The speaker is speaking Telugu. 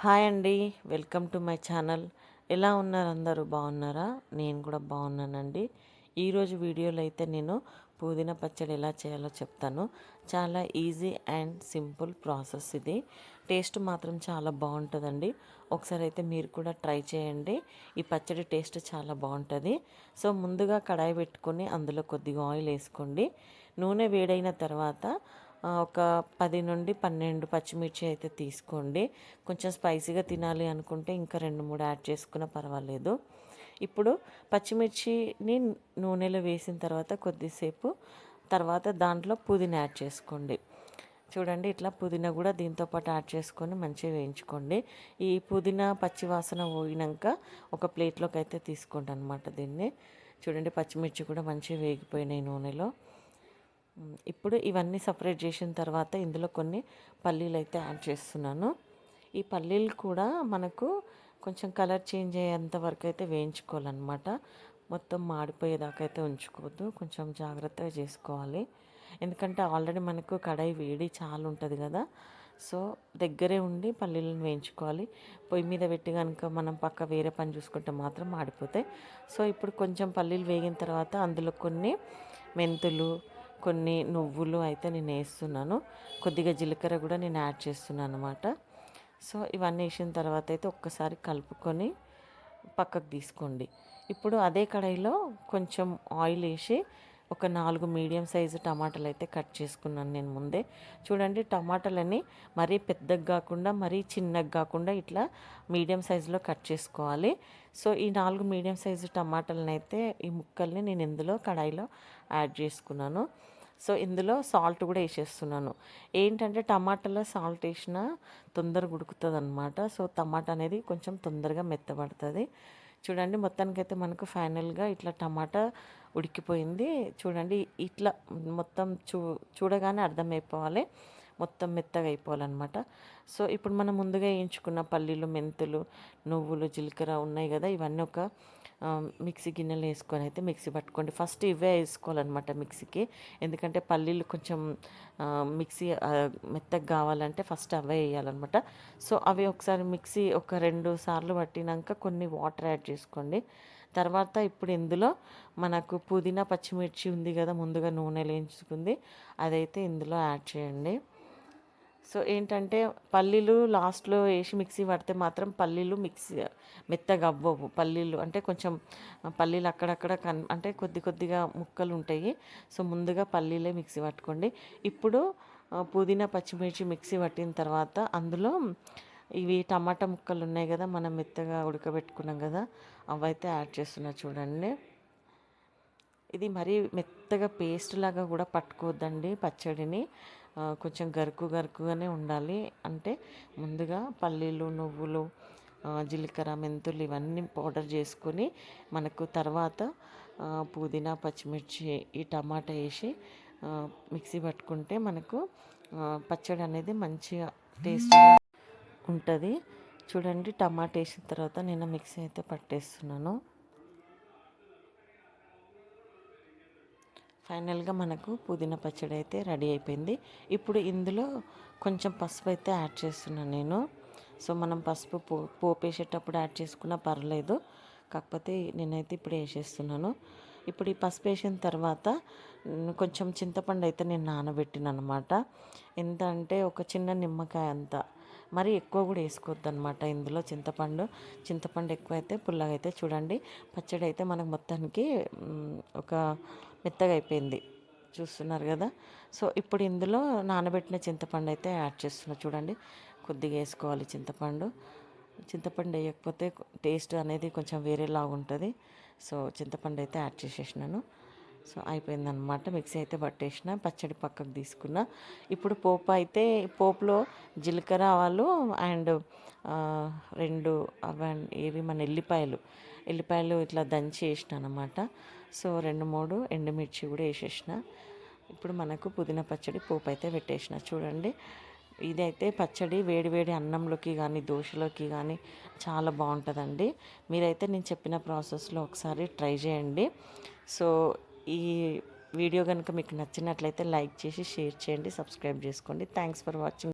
హాయ్ అండి. Welcome to my channel. ఎలా ఉన్నారు అందరూ? బాగున్నారా? నేను కూడా బాగున్నానండి. ఈరోజు వీడియోలో అయితే నేను పుదీనా పచ్చడి ఎలా చేయాలో చెప్తాను. చాలా ఈజీ అండ్ సింపుల్ ప్రాసెస్ ఇది. టేస్ట్ మాత్రం చాలా బాగుంటుందండి. ఒకసారి అయితే మీరు కూడా ట్రై చేయండి. ఈ పచ్చడి టేస్ట్ చాలా బాగుంటుంది. సో ముందుగా కడాయి పెట్టుకొని అందులో కొద్దిగా ఆయిల్ వేసుకోండి. నూనె వేడైన తర్వాత ఒక 10 నుండి 12 పచ్చిమిర్చి అయితే తీసుకోండి. కొంచెం స్పైసీగా తినాలి అనుకుంటే ఇంకా 2-3 యాడ్ చేసుకున్నా పర్వాలేదు. ఇప్పుడు పచ్చిమిర్చిని నూనెలో వేసిన తర్వాత కొద్దిసేపు తర్వాత దాంట్లో పుదీనా యాడ్ చేసుకోండి. చూడండి, ఇట్లా పుదీనా కూడా దీంతో పాటు యాడ్ చేసుకొని మంచిగా వేయించుకోండి. ఈ పుదీనా పచ్చి వాసన పోయినాక ఒక ప్లేట్లోకి అయితే తీసుకోండి అనమాట దీన్ని. చూడండి, పచ్చిమిర్చి కూడా మంచిగా వేగిపోయినాయి నూనెలో. ఇప్పుడు ఇవన్నీ సపరేట్ చేసిన తర్వాత ఇందులో కొన్ని పల్లీలు అయితే యాడ్ చేస్తున్నాను. ఈ పల్లీలు కూడా మనకు కొంచెం కలర్ చేంజ్ అయ్యేంత వరకు అయితే వేయించుకోవాలన్నమాట. మొత్తం మాడిపోయేదాకా అయితే ఉంచుకోవద్దు, కొంచెం జాగ్రత్తగా చేసుకోవాలి. ఎందుకంటే ఆల్రెడీ మనకు కడాయి వేడి చాలా ఉంటుంది కదా. సో దగ్గరే ఉండి పల్లీలను వేయించుకోవాలి. పొయ్యి మీద పెట్టి కనుక మనం పక్క వేరే పని చూసుకుంటే మాత్రం మాడిపోతాయి. సో ఇప్పుడు కొంచెం పల్లీలు వేగిన తర్వాత అందులో కొన్ని మెంతులు, కొన్ని నువ్వులు అయితే నేను వేస్తున్నాను. కొద్దిగా జీలకర్ర కూడా నేను యాడ్ చేస్తున్నాను అనమాట. సో ఇవన్నీ వేసిన తర్వాత అయితే ఒక్కసారి కలుపుకొని పక్కకు తీసుకోండి. ఇప్పుడు అదే కడాయిలో కొంచెం ఆయిల్ వేసి ఒక 4 మీడియం సైజు టమాటాలు అయితే కట్ చేసుకున్నాను నేను ముందే. చూడండి, టమాటాలని మరీ పెద్దగా కాకుండా మరీ చిన్నగా కాకుండా ఇట్లా మీడియం సైజులో కట్ చేసుకోవాలి. సో ఈ 4 మీడియం సైజు టమాటాలను అయితే ఈ ముక్కల్ని నేను ఇందులో కడాయిలో యాడ్ చేసుకున్నాను. సో ఇందులో సాల్ట్ కూడా వేసేస్తున్నాను. ఏంటంటే టమాటాలో సాల్ట్ వేసినా తొందరగా ఉడుకుతుంది అనమాట. సో టమాటా అనేది కొంచెం తొందరగా మెత్తబడుతుంది. చూడండి, మొత్తానికైతే మనకు ఫైనల్గా ఇట్లా టమాటా ఉడికిపోయింది. చూడండి, ఇట్లా మొత్తం చూడగానే అర్థమైపోవాలి, మొత్తం మెత్తగా అయిపోవాలన్నమాట. సో ఇప్పుడు మనం ముందుగా వేయించుకున్న పల్లీలు, మెంతులు, నువ్వులు, జీలకర్ర ఉన్నాయి కదా, ఇవన్నీ ఒక మిక్సీ గిన్నెలు వేసుకొని అయితే మిక్సీ పట్టుకోండి. ఫస్ట్ ఇవే వేసుకోవాలన్నమాట మిక్సీకి. ఎందుకంటే పల్లీలు కొంచెం మిక్సీ మెత్తగా కావాలంటే ఫస్ట్ అవే వేయాలన్నమాట. సో అవి ఒకసారి మిక్సీ ఒక 2 సార్లు పట్టినాక కొన్ని వాటర్ యాడ్ చేసుకోండి. తర్వాత ఇప్పుడు ఇందులో మనకు పుదీనా పచ్చిమిర్చి ఉంది కదా, ముందుగా నూనెలో వేయించుకుంది, అదైతే ఇందులో యాడ్ చేయండి. సో ఏంటంటే పల్లీలు లాస్ట్లో వేసి మిక్సీ పడితే మాత్రం పల్లీలు మిక్సీ మెత్తగా అవ్వవు. పల్లీలు అంటే కొంచెం పల్లీలు అక్కడక్కడ అంటే కొద్ది కొద్దిగా ముక్కలు ఉంటాయి. సో ముందుగా పల్లీలే మిక్సీ పట్టుకోండి. ఇప్పుడు పుదీనా పచ్చిమిర్చి మిక్సీ పట్టిన తర్వాత అందులో ఇవి టమాటా ముక్కలు ఉన్నాయి కదా, మనం మెత్తగా ఉడకబెట్టుకున్నాం కదా, అవైతే యాడ్ చేస్తున్నా. చూడండి, ఇది మరీ మెత్తగా పేస్ట్ లాగా కూడా పట్టుకోవద్దండి పచ్చడిని. కొంచెం గరుకుగానే ఉండాలి. అంటే ముందుగా పల్లీలు, నువ్వులు, జీలకర్ర, మెంతులు ఇవన్నీ పౌడర్ చేసుకొని మనకు తర్వాత పుదీనా పచ్చిమిర్చి ఈ టమాటా వేసి మిక్సీ పట్టుకుంటే మనకు పచ్చడి అనేది మంచిగా టేస్ట్గా ఉంటుంది. చూడండి, టమాటా వేసిన తర్వాత నేను మిక్సీ అయితే పట్టేస్తున్నాను. ఫైనల్గా మనకు పుదీనా పచ్చడి అయితే రెడీ అయిపోయింది. ఇప్పుడు ఇందులో కొంచెం పసుపు అయితే యాడ్ చేస్తున్నాను నేను. సో మనం పసుపు పోపు వేసేటప్పుడు యాడ్ చేసుకున్నా పర్లేదు, కాకపోతే నేనైతే ఇప్పుడు వేసేస్తున్నాను. ఇప్పుడు ఈ పసుపు వేసిన తర్వాత కొంచెం చింతపండు అయితే నేను నానబెట్టిన అనమాట. ఎంత అంటే ఒక చిన్న నిమ్మకాయ అంత, మరి ఎక్కువ కూడా వేసుకోవద్దు అనమాట ఇందులో. చింతపండు ఎక్కువ అయితే పుల్లగా అయితే. చూడండి, పచ్చడి అయితే మనకు మొత్తానికి ఒక మెత్తగా అయిపోయింది, చూస్తున్నారు కదా. సో ఇప్పుడు ఇందులో నానబెట్టిన చింతపండు అయితే యాడ్ చేస్తున్నా. చూడండి, కొద్దిగా వేసుకోవాలి చింతపండు వేయకపోతే టేస్ట్ అనేది కొంచెం వేరేలాగా ఉంటుంది. సో చింతపండు అయితే యాడ్ చేసేసినాను. సో అయిపోయిందనమాట. మిక్సీ అయితే పట్టేసిన, పచ్చడి పక్కకు తీసుకున్నా. ఇప్పుడు పోపులో జీలకర్ర, ఆవాలు అండ్ 2 ఏవి మన ఎల్లిపాయలు ఇట్లా దంచి వేసిన అనమాట. సో 2-3 ఎండుమిర్చి కూడా వేసేసిన. ఇప్పుడు మనకు పుదీనా పచ్చడి పోపు అయితే పెట్టేసిన. చూడండి, ఇదైతే పచ్చడి వేడి అన్నంలోకి కానీ దోశలోకి కానీ చాలా బాగుంటుందండి. మీరైతే నేను చెప్పిన ప్రాసెస్లో ఒకసారి ట్రై చేయండి. సో ఈ వీడియో కనుక మీకు నచ్చినట్లయితే లైక్ చేసి షేర్ చేయండి, సబ్స్క్రైబ్ చేసుకోండి. Thanks for watching.